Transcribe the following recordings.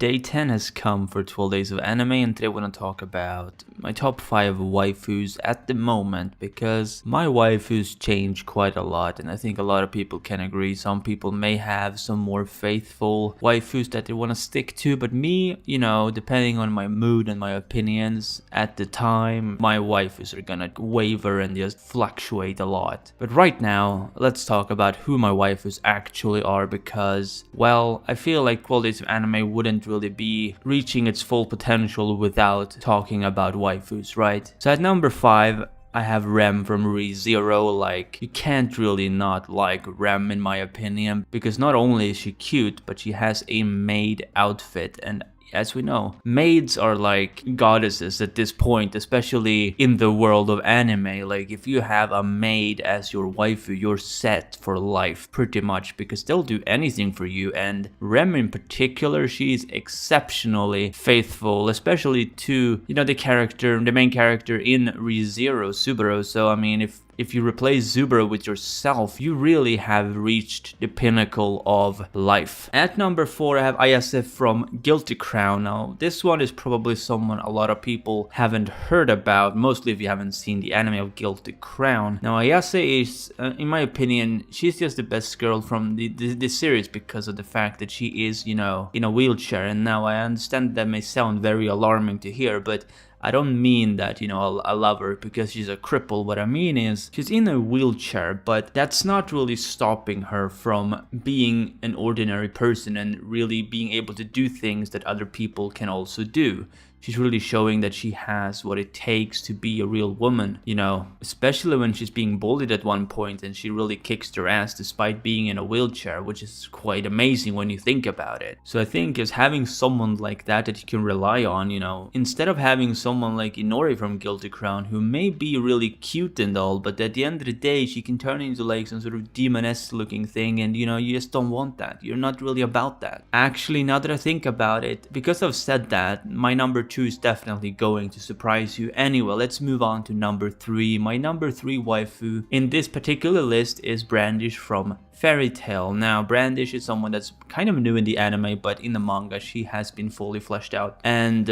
Day 10 has come for 12 days of anime, and today we're gonna talk about my top 5 waifus at the moment, because my waifus change quite a lot, and I think a lot of people can agree. Some people may have some more faithful waifus that they want to stick to, but me, depending on my mood and my opinions at the time, my waifus are gonna waver and just fluctuate a lot. But right now, let's talk about who my waifus actually are, because, well, I feel like 12 days of anime wouldn't really be reaching its full potential without talking about waifus, right? So at number 5, I have Rem from Re:Zero. Like, you can't really not like Rem in my opinion, because not only is she cute, but she has a maid outfit, and as we know, maids are like goddesses at this point, especially in the world of anime. Like, if you have a maid as your waifu, you're set for life pretty much, because they'll do anything for you. And Rem in particular, she's exceptionally faithful, especially to, the main character in Re:Zero, Subaru. So I mean, if you replace Subaru with yourself, you really have reached the pinnacle of life. At number 4, I have Ayase from Guilty Crown. Now, this one is probably someone a lot of people haven't heard about, mostly if you haven't seen the anime of Guilty Crown. Now, Ayase is, in my opinion, she's just the best girl from the series, because of the fact that she is, in a wheelchair. And now I understand that may sound very alarming to hear, but I don't mean that, I love her because she's a cripple. What I mean is, she's in a wheelchair, but that's not really stopping her from being an ordinary person and really being able to do things that other people can also do. She's really showing that she has what it takes to be a real woman, especially when she's being bullied at one point and she really kicks her ass despite being in a wheelchair, which is quite amazing when you think about it. So I think as having someone like that you can rely on, instead of having someone like Inori from Guilty Crown, who may be really cute and all, but at the end of the day, she can turn into like some sort of demoness looking thing, and you just don't want that. You're not really about that. Actually, now that I think about it, because I've said that, my number 2 is definitely going to surprise you. Anyway, let's move on to number 3. My number 3 waifu in this particular list is Brandish from Fairy Tail. Now, Brandish is someone that's kind of new in the anime, but in the manga she has been fully fleshed out. And,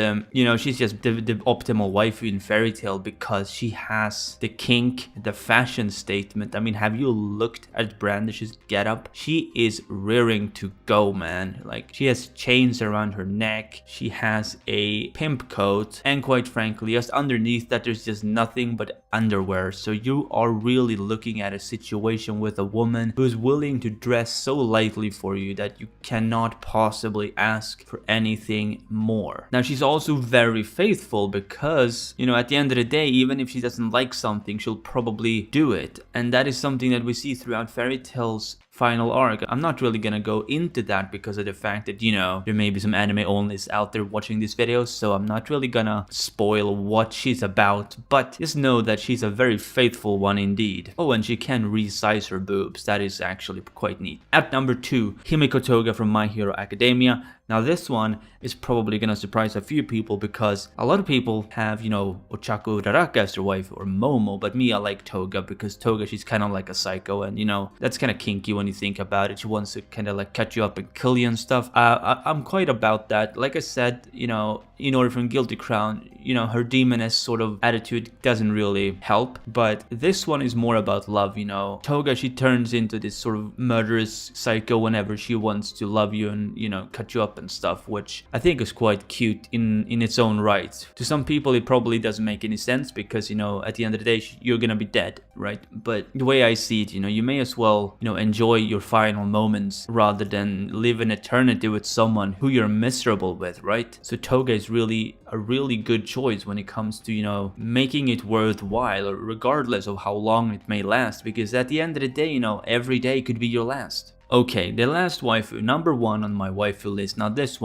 she's just the optimal waifu in Fairy Tail because she has the kink, the fashion statement. I mean, have you looked at Brandish's getup? She is rearing to go, man. Like, she has chains around her neck, she has a pimp coat, and quite frankly, just underneath that there's just nothing but underwear. So you are really looking at a situation with a woman who's willing to dress so lightly for you that you cannot possibly ask for anything more. Now, she's also very faithful because, at the end of the day, even if she doesn't like something, she'll probably do it. And that is something that we see throughout Fairy Tail's final arc. I'm not really gonna go into that because of the fact that, there may be some anime onlys out there watching this video, so I'm not really gonna spoil what she's about, but just know that she's a very faithful one indeed. Oh, and she can resize her boobs. That is actually quite neat. At number 2, Himiko Toga from My Hero Academia. Now, this one is probably gonna surprise a few people because a lot of people have, Ochaku Uraraka as their wife, or Momo, but me, I like Toga because Toga, she's kind of like a psycho, and that's kind of kinky when you think about it. She wants to kind of like cut you up and kill you and stuff. I'm quite about that. Like I said, Inori from Guilty Crown, her demoness sort of attitude doesn't really help, but this one is more about love. Toga, she turns into this sort of murderous psycho whenever she wants to love you and, cut you up and stuff, which I think is quite cute in its own right. To some people, it probably doesn't make any sense because, at the end of the day, you're gonna be dead, right? But the way I see it, you may as well, enjoy your final moments rather than live an eternity with someone who you're miserable with, right? So Toga is really a really good choice when it comes to, making it worthwhile, regardless of how long it may last, because at the end of the day, every day could be your last. Okay, the last waifu, number 1 on my waifu list. Now this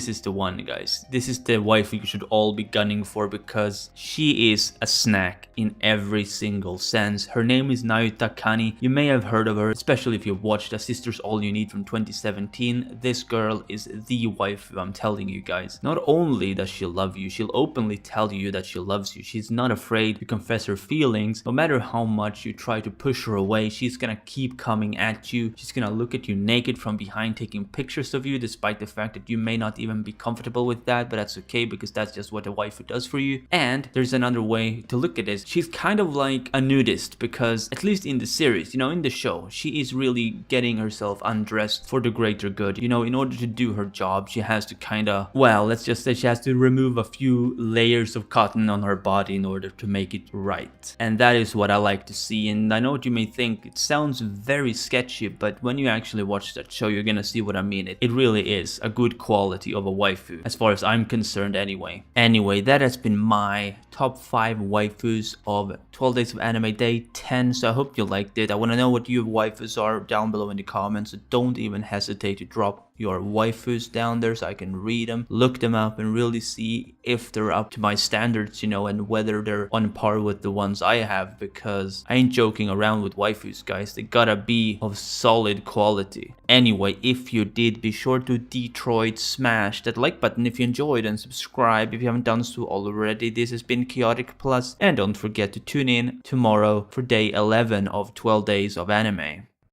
is the one, guys. This is the waifu you should all be gunning for because she is a snack in every single sense. Her name is Nayuta Kani. You may have heard of her, especially if you've watched A Sister's All You Need from 2017. This girl is the waifu, I'm telling you guys. Not only does she love you, she'll openly tell you that she loves you. She's not afraid to confess her feelings. No matter how much you try to push her away, she's gonna keep coming at you. She's gonna look at you naked from behind, taking pictures of you, despite the fact that you may not even be comfortable with that, but that's okay because that's just what a waifu does for you. And there's another way to look at this. She's kind of like a nudist because, at least in the series, in the show, she is really getting herself undressed for the greater good. In order to do her job, she has to let's just say she has to remove a few layers of cotton on her body in order to make it right. And that is what I like to see. And I know what you may think, it sounds very sketchy, but when you actually watch that show, you're gonna see what I mean. It really is a good quality of a waifu, as far as I'm concerned anyway. Anyway, that has been my top 5 waifus of 12 Days of Anime Day 10, so I hope you liked it. I want to know what your waifus are down below in the comments, so don't even hesitate to drop your waifus down there so I can read them, look them up, and really see if they're up to my standards, and whether they're on par with the ones I have, because I ain't joking around with waifus, guys. They gotta be of solid quality. Anyway, if you did, be sure to Detroit smash that like button if you enjoyed, and subscribe if you haven't done so already. This has been Chaotic Plus, and don't forget to tune in tomorrow for day 11 of 12 Days of Anime.